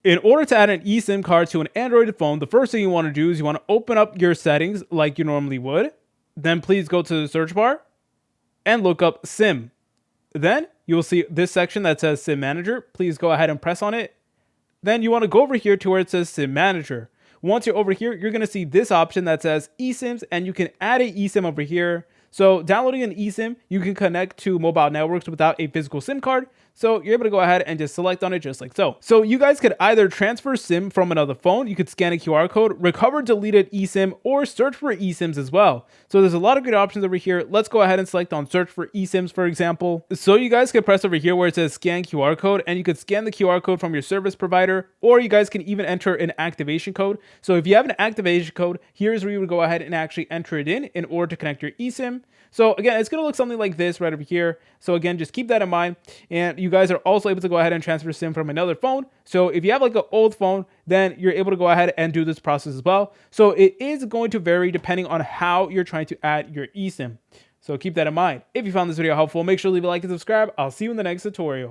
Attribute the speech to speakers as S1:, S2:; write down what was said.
S1: In order to add an eSIM card to an Android phone, the first thing you want to do is you want to open up your settings like you normally would. Then please go to the search bar and look up SIM. Then you'll see this section that says SIM Manager. Please go ahead and press on it. Then you want to go over here to where it says SIM Manager. Once you're over here, you're going to see this option that says eSIMs, and you can add an eSIM over here. So downloading an eSIM, you can connect to mobile networks without a physical SIM card. So you're able to go ahead and just select on it just like so. So you guys could either transfer SIM from another phone, you could scan a QR code, recover deleted eSIM, or search for eSIMs as well. So there's a lot of good options over here. Let's go ahead and select on search for eSIMs, for example. So you guys can press over here where it says scan QR code, and you could scan the QR code from your service provider, or you guys can even enter an activation code. So if you have an activation code, here's where you would go ahead and actually enter it in order to connect your eSIM. So again, it's going to look something like this right over here. So again, just keep that in mind. And you guys are also able to go ahead and transfer SIM from another phone. So if you have like an old phone, then you're able to go ahead and do this process as well. So it is going to vary depending on how you're trying to add your eSIM. So keep that in mind. If you found this video helpful, make sure to leave a like and subscribe. I'll see you in the next tutorial.